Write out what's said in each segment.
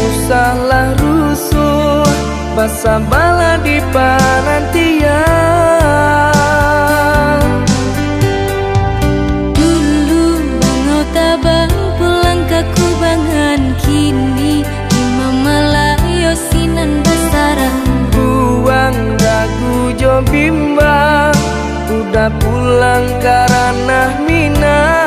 usahlah rusuh, basa bala di panantian. Dulu bangau tabang pulang ke kubangan, kini lima Malayo sinan basarang. Buang dagu jo bimbang, udah pulang karena Minang.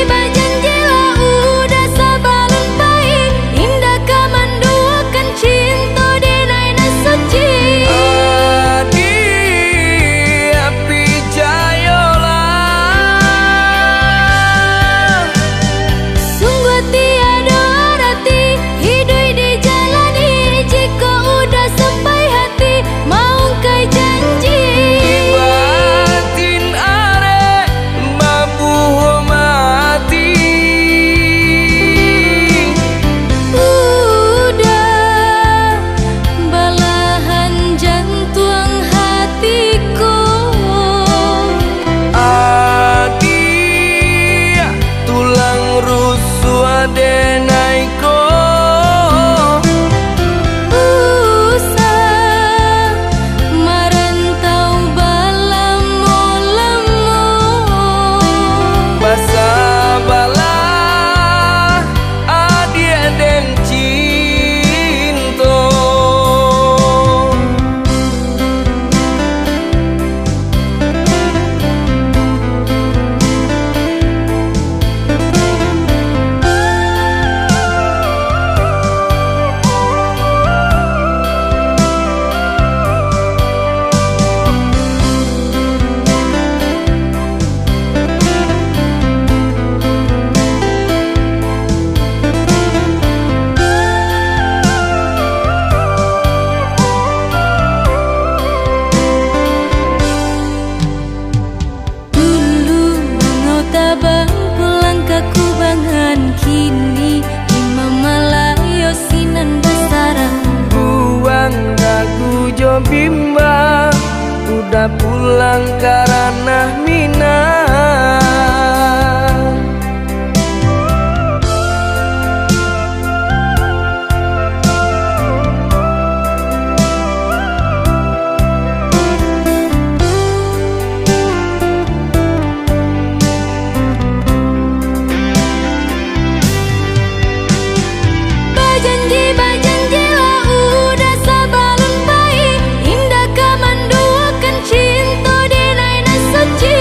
Bajanji lah udah sabalun pai, indah kamanduakan cinta di naina suci. Adi api jayola, Sungguh tiada arti hidup dijalani, jika udah sampai hati mau kai janji. batin are mabuh mati. Udah belahan jantung hatiku. Adi tulang rusuk adenaiko. Usah merantau balamo-lamo. Basa bala adi den cinto. Dulu bangau tabang pulang ke kubangan, kini lima Malayo sinan basarang. Buang dagu jo bimbang, udah pulang karena Minang. Bajanji lah udah sabalun pai, indah kamanduakan cinta di naina suci.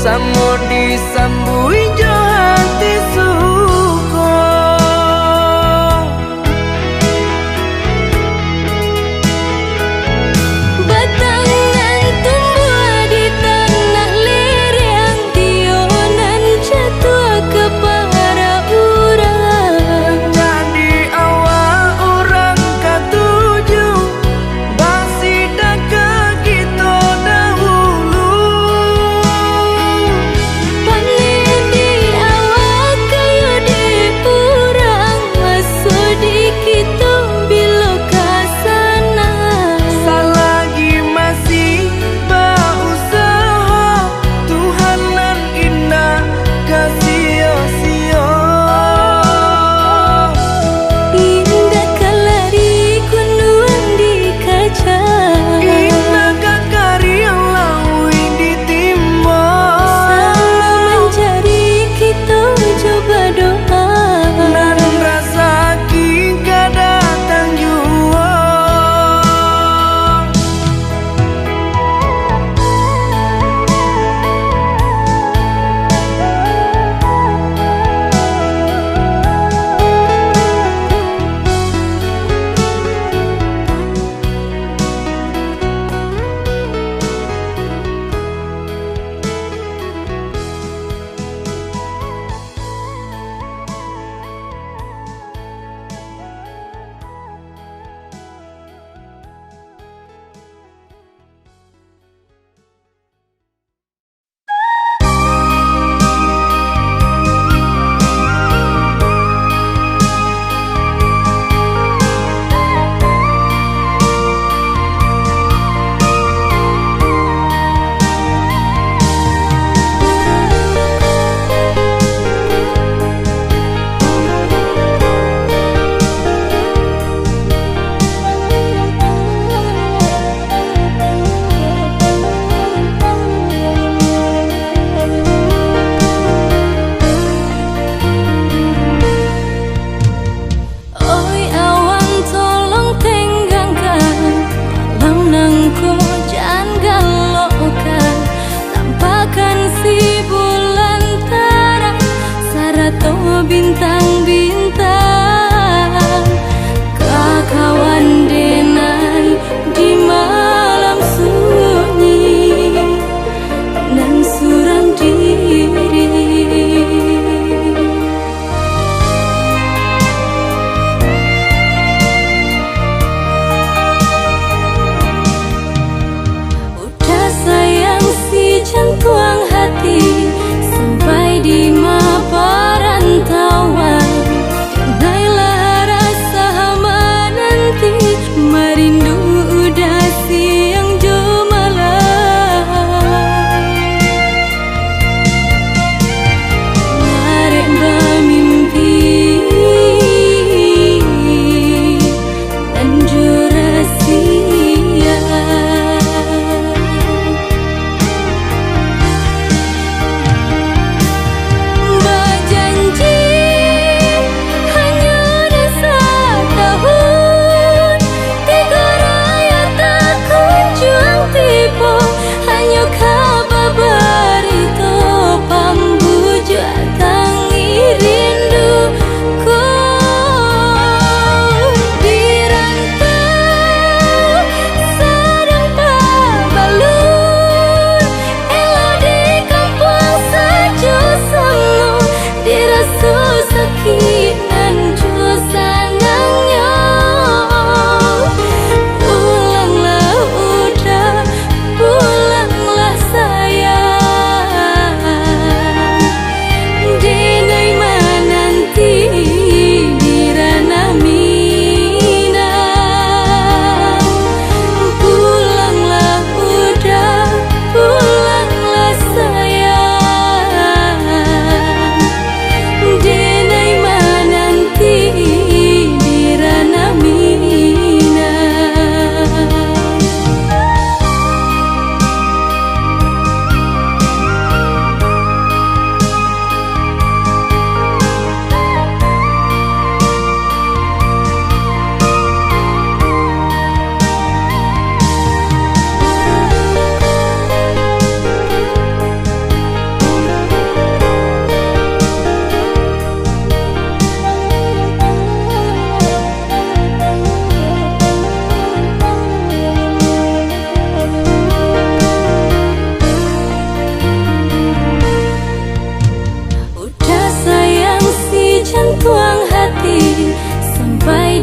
samo disambui jo hati suko. Batangan tumbuh di tanah lereng, tionan jatuh ke para urang. Jadi awal orang katuju basida ke kita dahulu. Panehan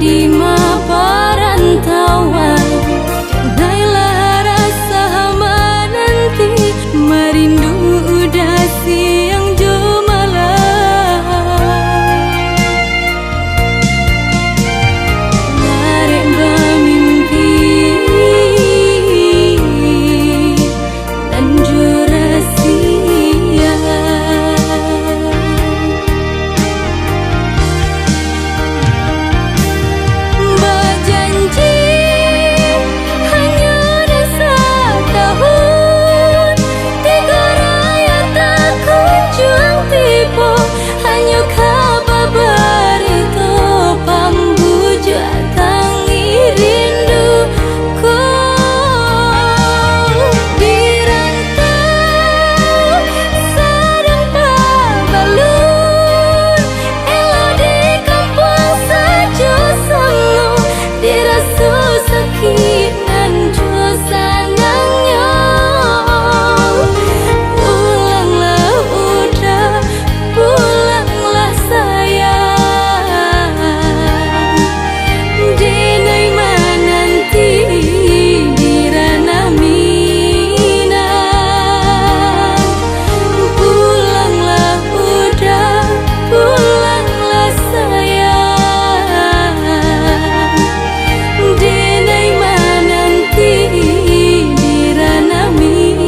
terima perantauan. Andailah rasa menanti, merindu udah siang jo malam. Larek bermimpi dan jo rahasia. Berjanji hanya rasa tahun, tiga raya tak kunjung tiba. Hanya kabar berita pambuja tangi rinduku. Dirantau sedang berbalun, elo di kampung saja selalu dirasa sakit dan jo senangnya. Pulanglah udah, pulanglah sayang. Dinai menanti di ranah Minang. Pulanglah udah, pulanglah sayang. Dinai menanti di ranah Minang.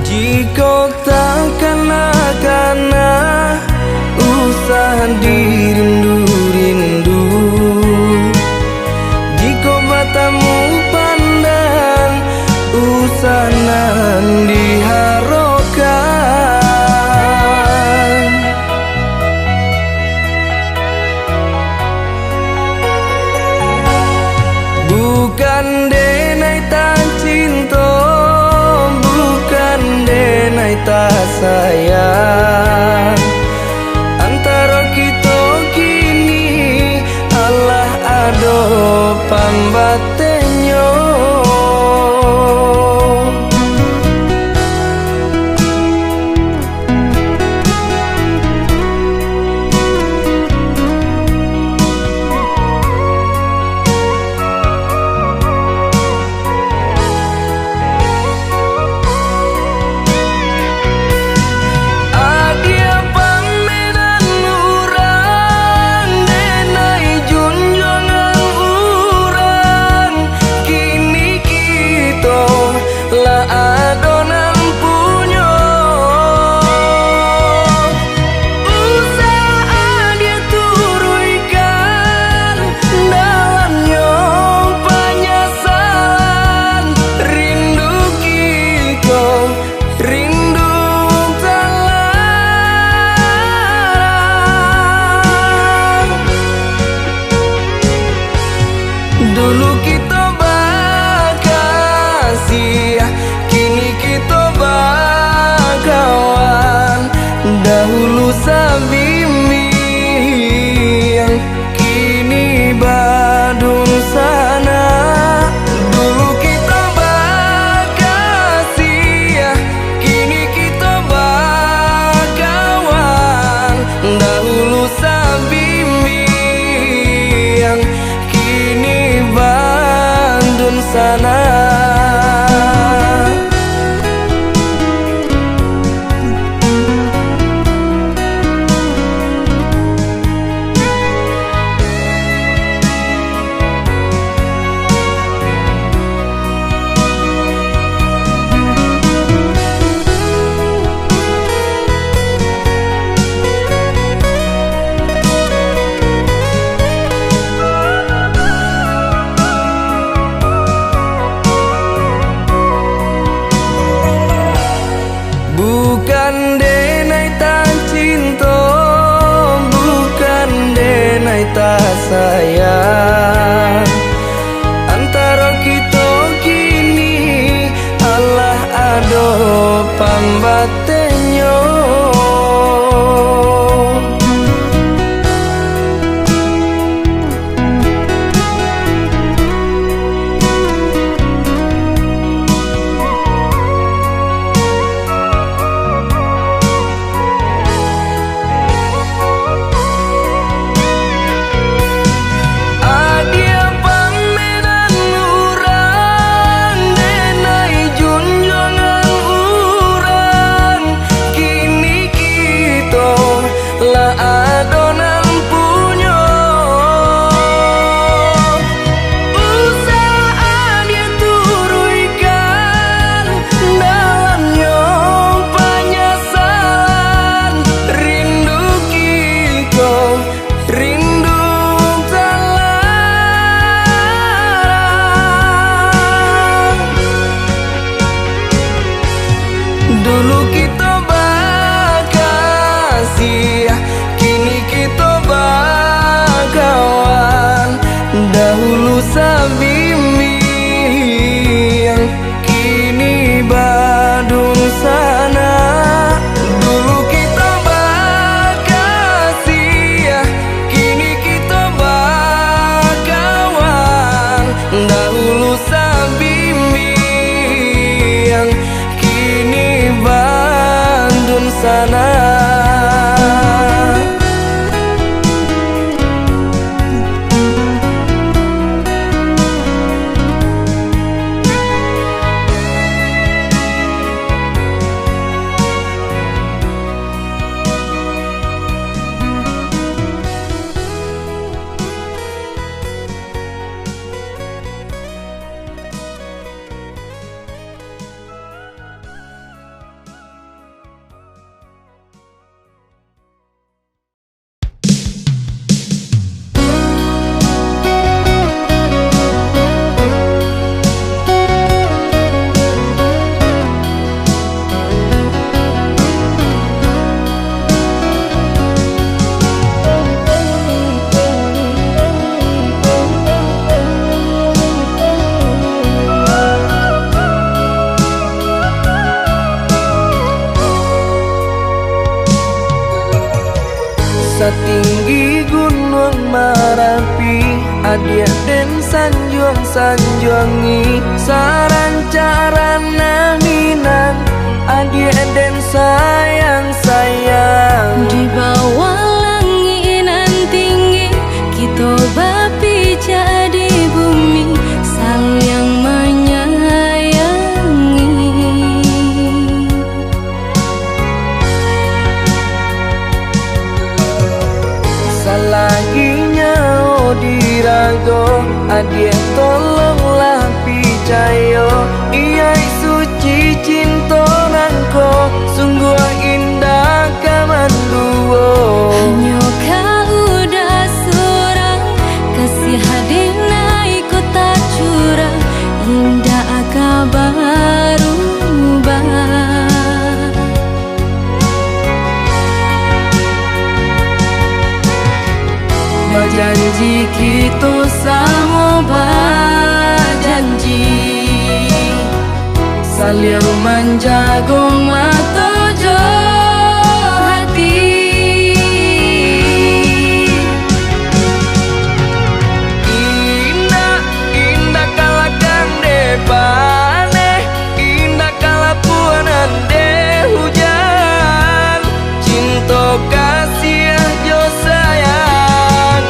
Jika tak kena-kena usah dirindu-rindu. Jika matamu pandang usah nan diharapkan. Bukan denai tak cinta, bukan denai tak sayang. Antara kita kini Allah ada pambatenyo. Adia pameran urang, denai junjungan urang. Kini kita lah adonan punya. Usaha dia turunkan dalamnya penyesalan. Rindu kita, rindu terlarang. Dulu kita bakasih, kini kita bakawan. Dahulu sabimbing, kini badun sana. Dulu kita bakasih, kini kita bakawan. Dahulu sabimbing, kini badun sana. sayang. Antara kita kini Allah ado pambatenyo. Dulu kita bakasih, kini kita bakawan. Dahulu sabimbing, kini badung sana. Dulu kita bakasih, kini kita bakawan. Dahulu sabimbing, kini Bandung sana. Setinggi gunung Merapi, adia den sanjuang-sanjuangi. Sarancarana minang, adia den sayang-sayang. Di bawah langinan tinggi kita bapi jadi bumi saling menyayangi. Salaginya dirago, adia tolonglah picayo. Iya suci cinta nangko, sungguh indah kamanduo. Hanya kau udah surang, kasih hadina ikut tak curang, indah kabar ubah. Janji kita sama berjanji, saling menjaga mata jo hati. Indah, indah kalakang depane, indah kalapuanan de hujan. Cinta kasih jo sayang.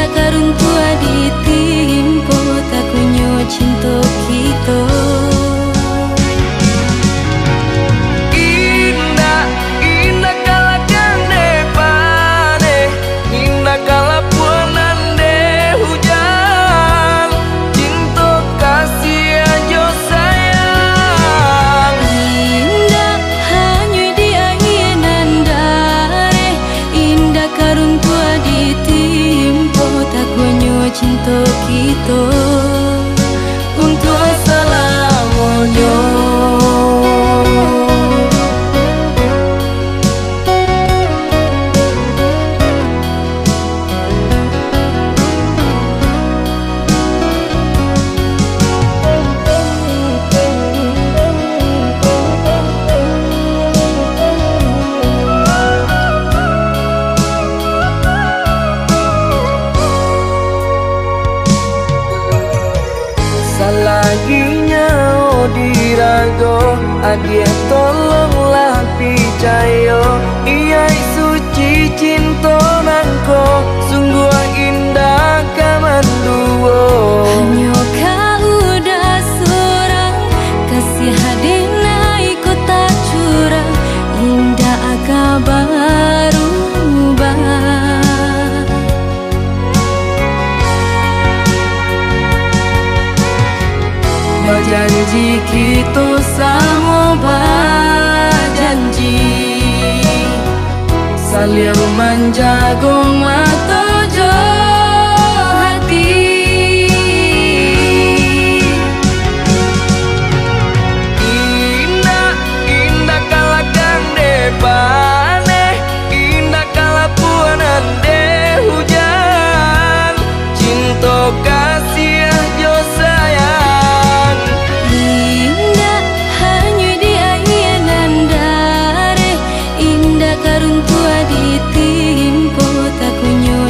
Karung tua ditimpo tak kunyo cinta. go adie tolonglah picayo iya suci cinta nangko sungguh indah kamanduo hanya kau udah seorang kasih hadina ikut tak curang indah kabar janji kita sama berjanji saling menjaga mata jo hati indah indah kalakang depane indah kalapuanan de hujan cinta kasih jo sayang indah hanya di ayanan dare indah karuntua ditimpo tak kunyo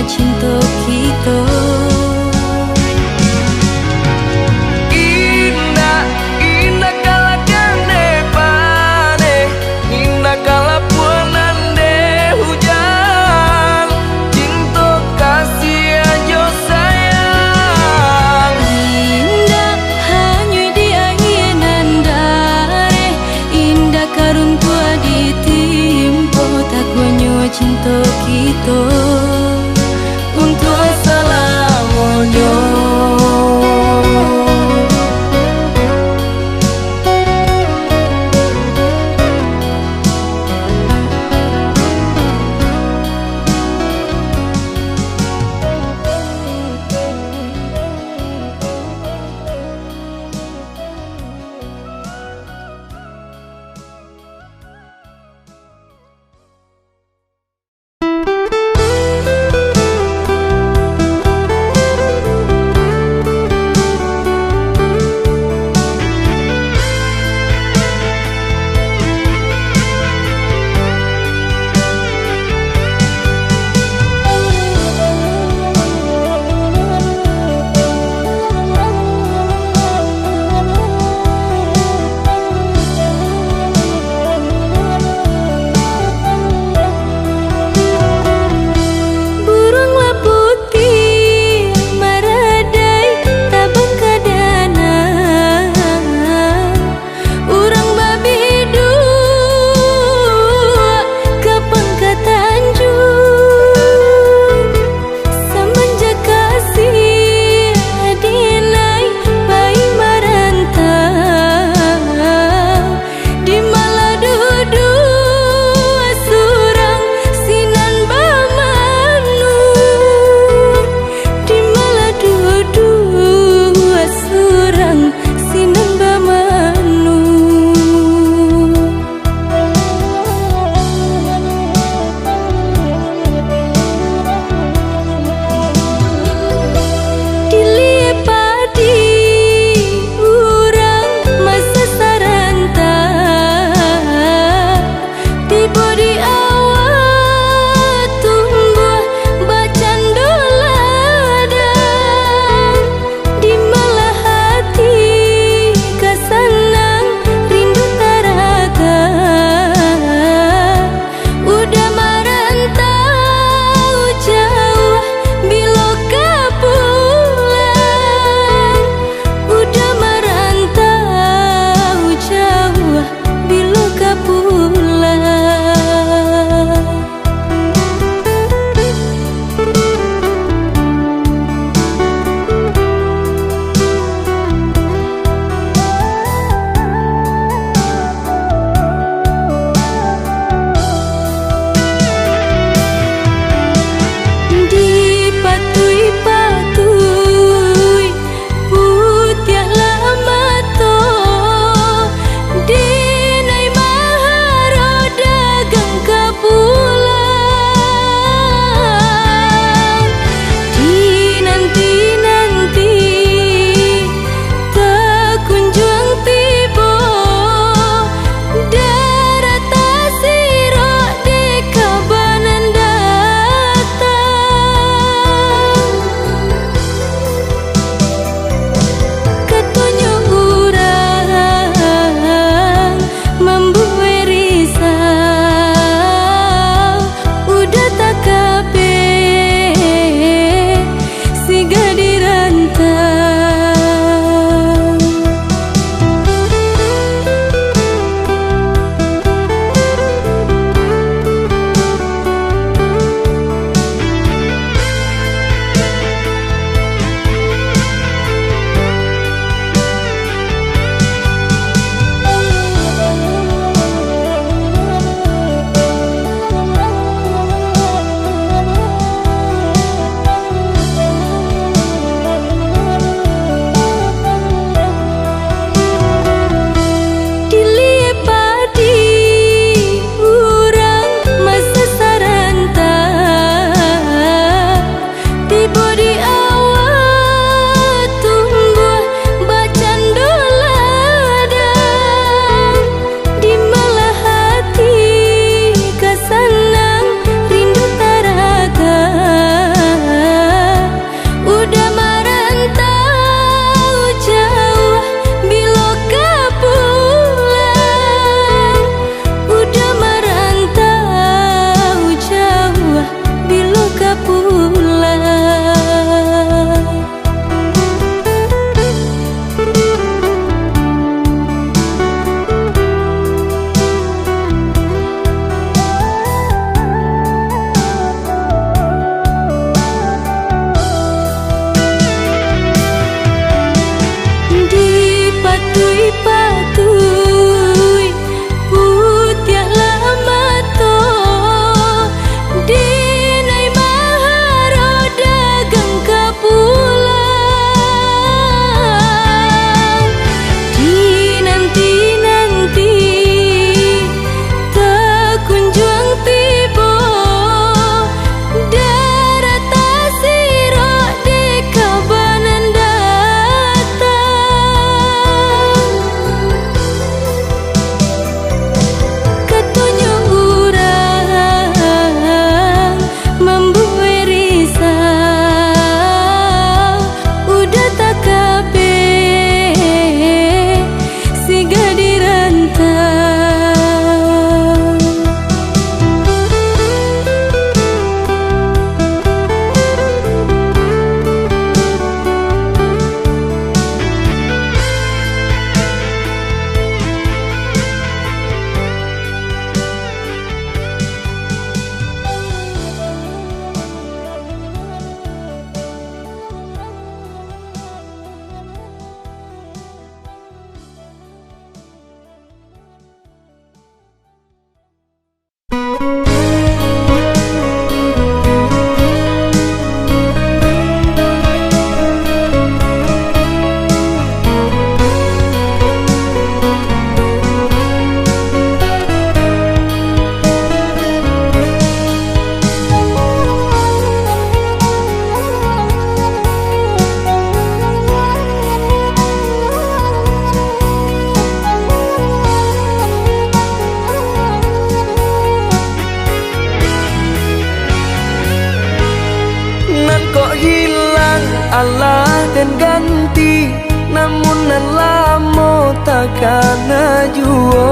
lamun lamo takana juo.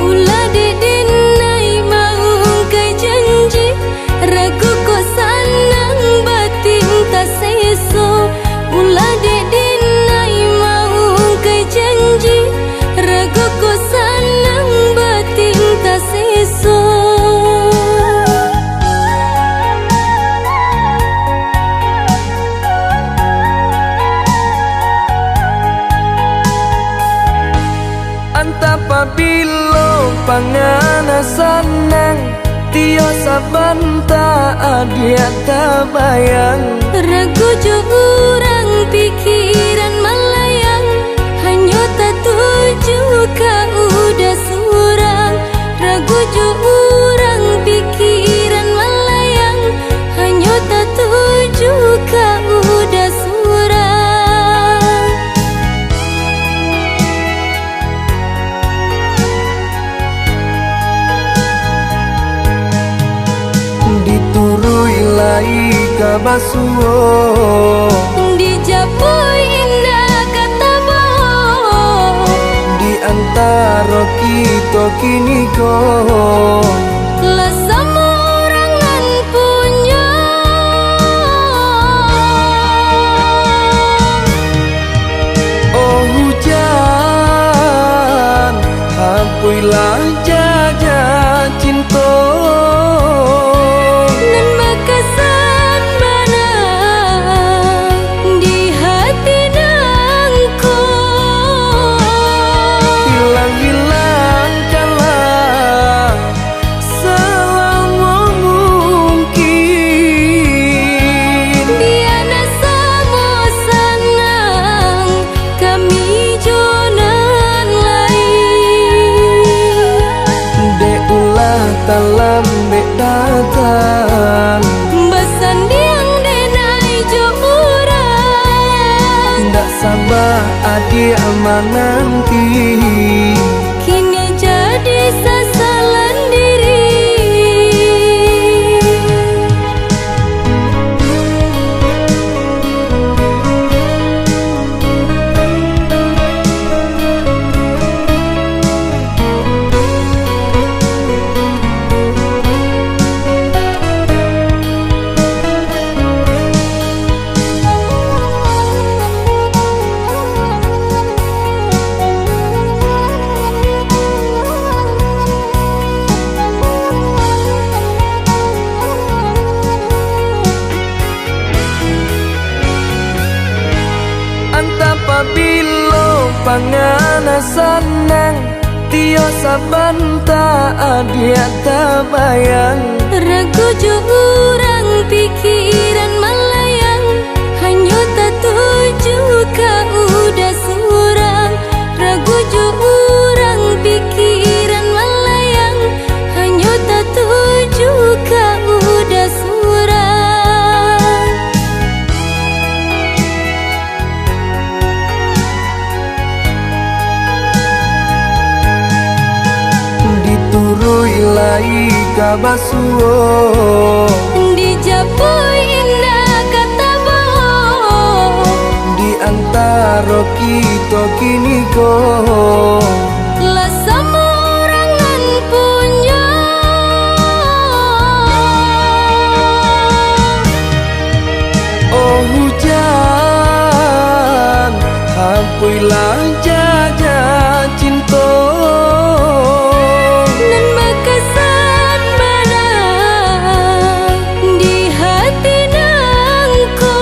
Ulah dedin nai mau kai janji, ragu ko sanang batin tak seso. Ulah dedin nai mau kai janji, ragu ko sanang batin tak seso. Antapabilo pangana sanang, tio sabanta adia tabayang. Ragu jo urang pikiran melayang, hanya tak tuju ka udah surang. Ragu jo urang pikiran melayang, hanya tak tuju ka udah surang. Diturui lai kabasuo, Dijapui indah kata bohong, di antara kita kini kau. lah sama orangan punya. Oh hujan, hampuilah jaja cinta. Nan bakasan mana di hati nangku. Hilang-hilangkanlah selama mungkin. Biana samo sanang kami jonan lain. Deulah dalam datang, Besandiang denai jo urang, tidak sabar adik menanti. kini jadi sasalan diri. Antapabilo pangana sanang, tio sabanta adia tabayang. Ragu jo urang pikiran melayang, hanya tak tuju ka udah surang. Ragu jo urang pikiran melayang, hanya tak tuju ka udah surang. Diturui lai kabasuo, Dijapui indah kata bohong, di antara kita kini kau. lah sama orangan punya. Oh hujan, hampuilah jaja cinta. Nan bakasan mana di hati nangku.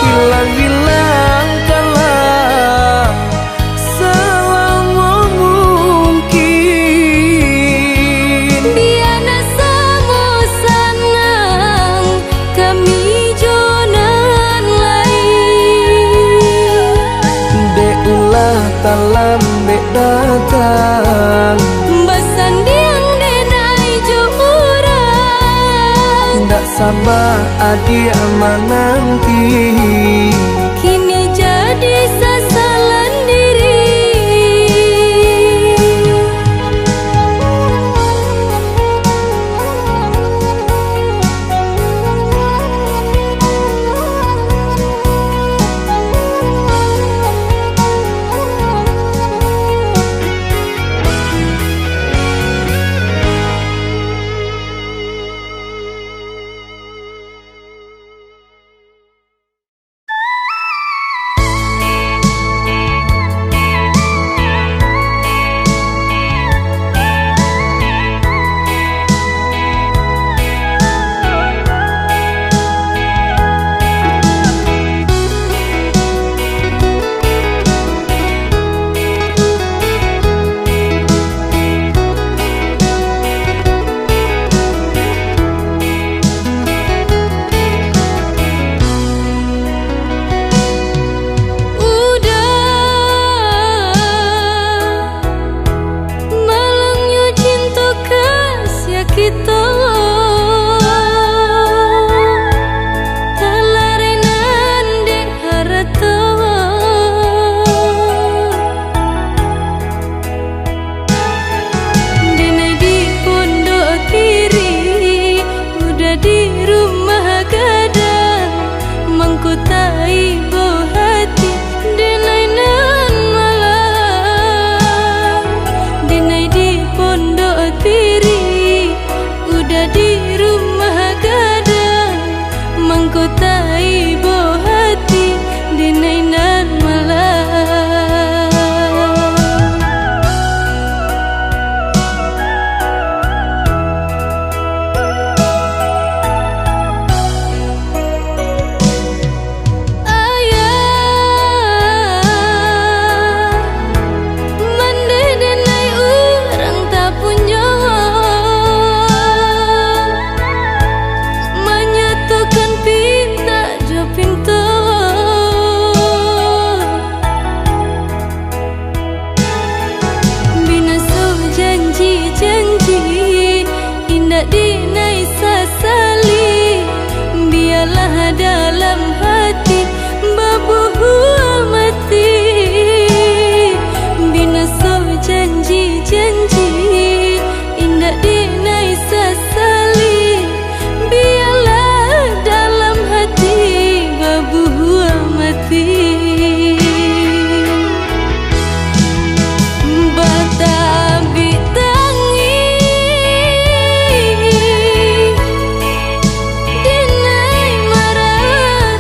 Hilang-hilangkanlah selama mungkin. Biana samo sanang kami jonan lain. Deulah dalam datang, Besandiang denai jo urang, tidak sabar adik menanti. kini jadi sasalan diri. dalam hati babuh mati. Binaso janji-janji indah dinai sesali. Biarlah dalam hati babuh mati. Batabi tangi dinai marah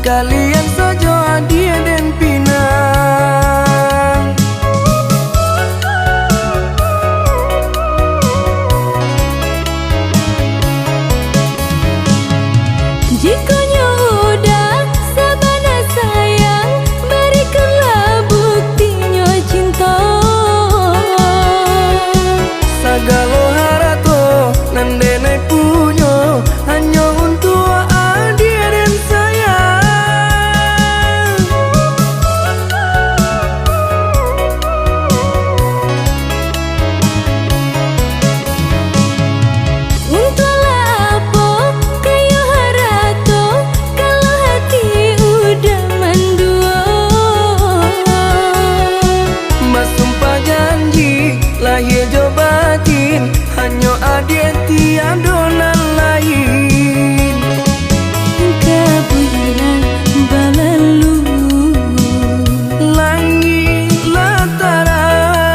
sekalian saja adia dan pinang. Jika udah sabana sayang, berikanlah buktinya cinta. Sagalo harato nandene punya hanya untuk adia dan sayang. Untunglah apa kayu harato kalau hati udah mendua. Mas sumpah janji lahir jo batin hanya adia tiada nan lain. Kebulan balalu Langit lataran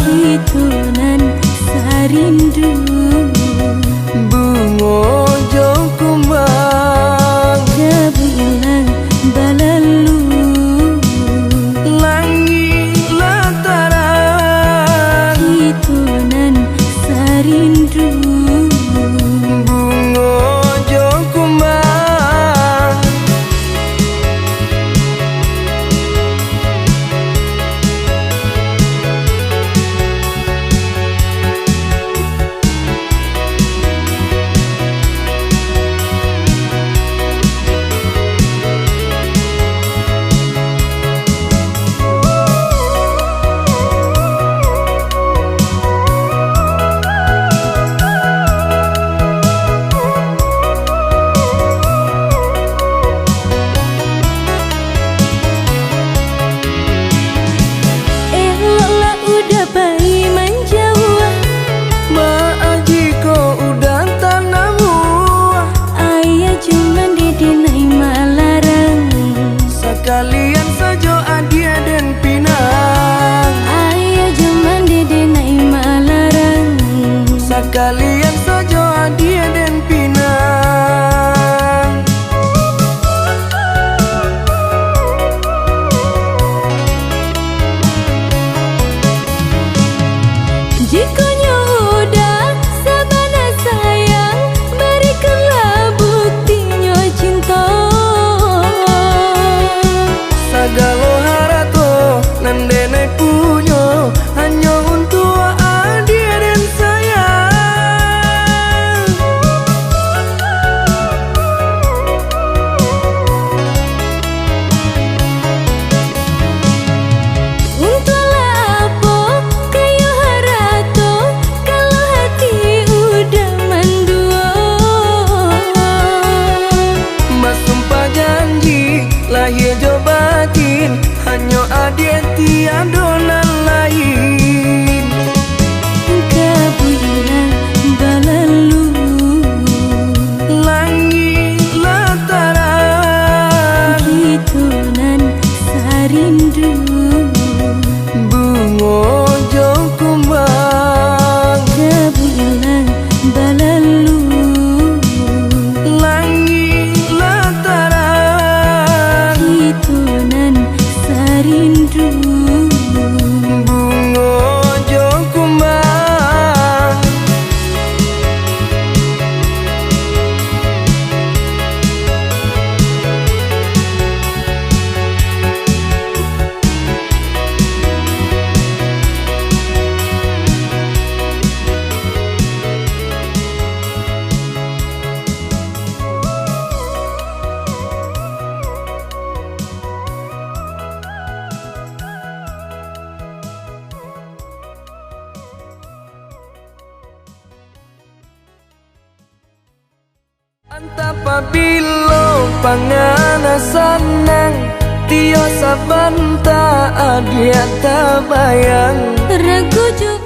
gitu nan sarindu. bungo jo kumbang. Kebulan balalu Langit lataran gitu nan sarindu. bungo jo kumbang. Eloklah udah bayi menjauh, Maaf jika udah tanamu ayah cuma didenai malarang. sekalian saja adia dan pinang. Ayah cuma didenai malarang. Sekalian saja adia dan pinang. Jika udah sabana sayang, berikanlah buktinya cinta. Sagalo harato nandene punya hanya untuk adia dan sayang. Untunglah apa kayu harato kalau hati udah mendua. Mas sumpah janji lahir jo batin hanya adia tiada nan lain. Kebulan balalu Langit lataran gitu nan sarindu. bungo jo kumbang. Kebulan balalu Langit lataran gitu nan sarindu. bungo jo kumbang. Antapabilo pangana sanang tio sabanta adia tabayang. Ragu juga